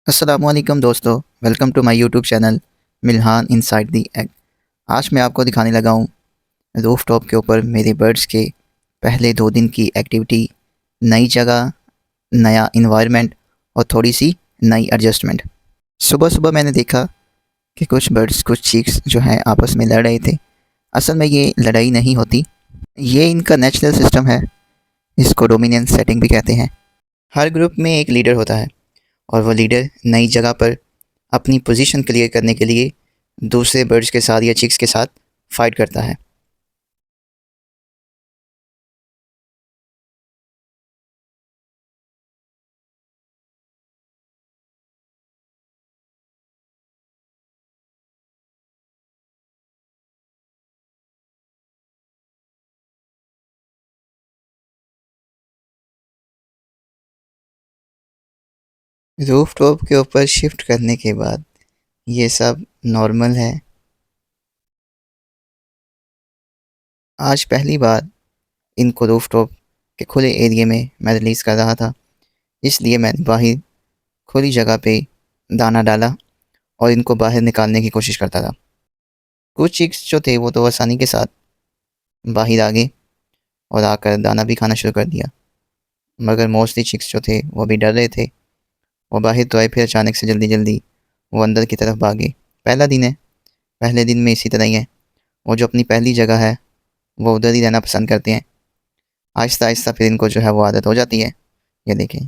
अस्सलामुअलैकुम दोस्तों, welcome to my YouTube channel Milhan inside the egg. आज मैं आपको दिखाने लगा हूँ रूफ टॉप के ऊपर मेरे बर्ड्स के पहले 2 दिन की एक्टिविटी, नई जगह, नया इन्वायरमेंट और थोड़ी सी नई एडजस्टमेंट। सुबह सुबह मैंने देखा कि कुछ बर्ड्स, कुछ चीक्स जो हैं आपस में लड़ रहे थे। असल में ये लड़ाई नहीं होती, ये इनका नेचुरल सिस्टम है। इसको डोमिनेंस सेटिंग भी कहते हैं। हर ग्रुप में एक लीडर होता है और वो लीडर नई जगह पर अपनी पोजीशन क्लियर करने के लिए दूसरे बर्ड्स के साथ या चिक्स के साथ फाइट करता है। रूफ टॉप के ऊपर शिफ्ट करने के बाद ये सब नॉर्मल है। आज पहली बार इनको रूफ टॉप के खुले एरिया में मैं रिलीज़ कर रहा था, इसलिए मैंने बाहर खुली जगह पे दाना डाला और इनको बाहर निकालने की कोशिश करता था। कुछ चिक्स जो थे वो तो आसानी के साथ बाहर आ गए और आकर दाना भी खाना शुरू कर दिया, मगर मोस्टली चिक्स जो थे वो भी डर रहे थे। वो बाहर तो आए, फिर अचानक से जल्दी जल्दी वो अंदर की तरफ भागे। पहला दिन है, पहले दिन में इसी तरह ही है। वो जो अपनी पहली जगह है वो उधर ही रहना पसंद करते हैं। आहिस्ता आहिस्ता फिर इनको जो है वो आदत हो जाती है। ये देखें,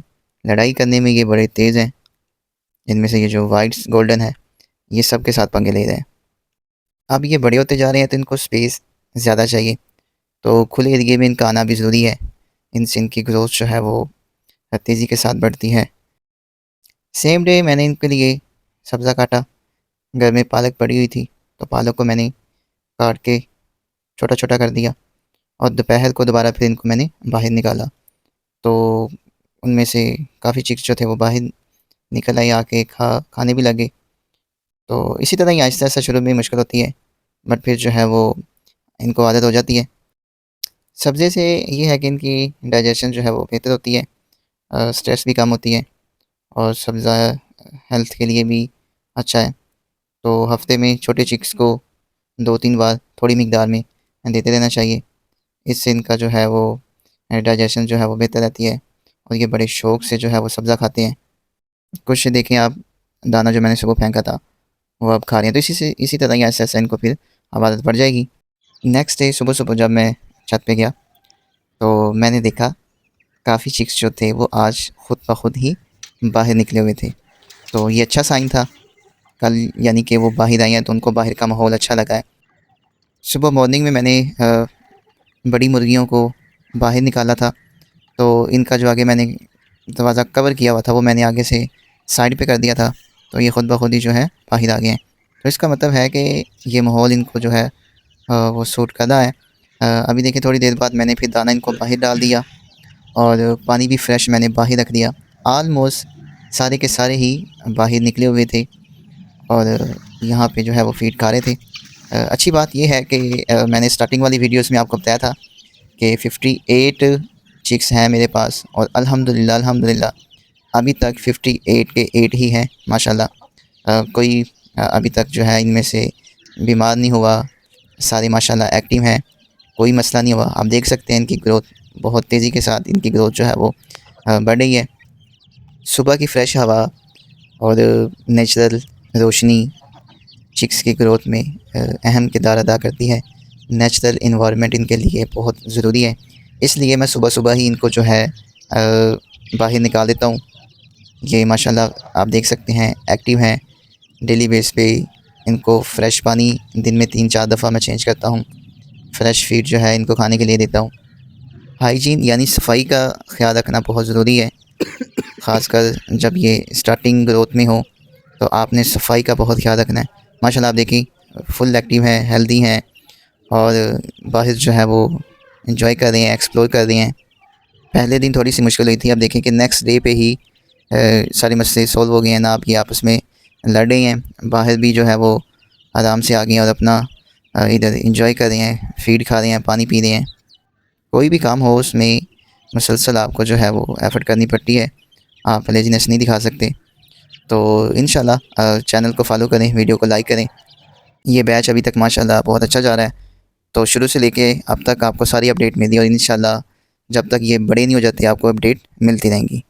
लड़ाई करने में ये बड़े तेज़ हैं। इनमें से ये जो वाइट्स गोल्डन है, ये सब के साथ पंगे ले रहे हैं। अब ये बड़े होते जा रहे हैं तो इनको स्पेस ज़्यादा चाहिए, तो खुले एरिए में इनका आना भी ज़रूरी है। इनसे इनकी ग्रोथ जो है वो तेज़ी के साथ बढ़ती है। सेम डे मैंने इनके लिए सब्ज़ा काटा। घर में पालक पड़ी हुई थी, तो पालक को मैंने काट के छोटा छोटा कर दिया और दोपहर को दोबारा फिर इनको मैंने बाहर निकाला। तो उनमें से काफ़ी चिक्स जो थे वो बाहर निकल आए, आके खाने भी लगे। तो इसी तरह ही आहिस्ता आहिस्ता शुरू में मुश्किल होती है, बट फिर जो है वो इनको आदत हो जाती है। सब्ज़े से ये है कि इनकी डाइजेशन जो है वो बेहतर होती है, स्ट्रेस भी कम होती है और सब्ज़ा हेल्थ के लिए भी अच्छा है। तो हफ्ते में छोटे चिक्स को 2-3 बार थोड़ी मिकदार में देते रहना चाहिए। इससे इनका जो है वो डाइजेशन जो है वो बेहतर रहती है और ये बड़े शौक़ से जो है वो सब्ज़ा खाते हैं। कुछ देखें आप, दाना जो मैंने सुबह फेंका था वो अब खा रहे हैं। तो इसी तरह ही ऐसे-ऐसे इनको फिर अब आदत पड़ जाएगी। नेक्स्ट डे सुबह-सुबह जब मैं छत पे गया तो मैंने देखा काफ़ी चिक्स जो थे वो आज खुद ब खुद ही बाहर निकले हुए थे। तो ये अच्छा साइन था। कल यानी कि वो बाहर आई हैं तो उनको बाहर का माहौल अच्छा लगा है। सुबह मॉर्निंग में मैंने बड़ी मुर्गियों को बाहर निकाला था, तो इनका जो आगे मैंने दरवाज़ा कवर किया हुआ था वो मैंने आगे से साइड पे कर दिया था, तो ये खुद ब खुद ही जो है बाहर आ गए हैं। तो इसका मतलब है कि ये माहौल इनको जो है वो सूट कर रहा है। अभी देखिए थोड़ी देर बाद मैंने फिर दाना इनको बाहर डाल दिया और पानी भी फ्रेश मैंने बाहर रख दिया। ऑलमोस्ट सारे के सारे ही बाहर निकले हुए थे और यहाँ पे जो है वो फ़ीड खा रहे थे। अच्छी बात ये है कि मैंने स्टार्टिंग वाली वीडियोस में आपको बताया था कि 58 चिक्स हैं मेरे पास और अल्हम्दुलिल्लाह अल्हम्दुलिल्लाह अभी तक 58 के 8 ही हैं माशाल्लाह। कोई अभी तक जो है इनमें से बीमार नहीं हुआ, सारे माशाल्लाह एक्टिव हैं, कोई मसला नहीं हुआ। आप देख सकते हैं इनकी ग्रोथ बहुत तेज़ी के साथ इनकी ग्रोथ जो है वो बढ़ रही है। सुबह की फ्रेश हवा और नेचुरल रोशनी चिक्स की ग्रोथ में अहम किरदार अदा करती है। नेचुरल इन्वायरमेंट इनके लिए बहुत ज़रूरी है, इसलिए मैं सुबह सुबह ही इनको जो है बाहर निकाल देता हूँ। ये माशाल्लाह आप देख सकते हैं एक्टिव हैं। डेली बेस पे इनको फ्रेश पानी दिन में 3-4 दफ़ा मैं चेंज करता हूँ। फ्रेश फीड जो है इनको खाने के लिए देता हूँ। हाइजीन यानी सफाई का ख्याल रखना बहुत ज़रूरी है, ख़ासकर जब ये स्टार्टिंग ग्रोथ में हो तो आपने सफाई का बहुत ख्याल रखना है। माशाल्लाह आप देखिए फुल एक्टिव हैं, हेल्दी हैं और बाहर जो है वो एंजॉय कर रहे हैं, एक्सप्लोर कर रहे हैं। पहले दिन थोड़ी सी मुश्किल हुई थी, अब देखें कि नेक्स्ट डे पे ही सारे मसले सॉल्व हो गए हैं ना। आप ये आपस में लड़ रहे हैं, बाहर भी जो है वो आराम से आ गए हैं और अपना इधर एंजॉय कर रहे हैं, फीड खा रहे हैं, पानी पी रहे हैं। कोई भी काम हो उसमें मुसलसल आपको जो है वो एफ़र्ट करनी पड़ती है, आप लेज़ीनेस नहीं दिखा सकते। तो इंशाल्लाह चैनल को फॉलो करें, वीडियो को लाइक करें। ये बैच अभी तक माशाल्लाह बहुत अच्छा जा रहा है, तो शुरू से लेके अब तक आपको सारी अपडेट मिली और इंशाल्लाह जब तक ये बड़े नहीं हो जाते आपको अपडेट मिलती रहेंगी।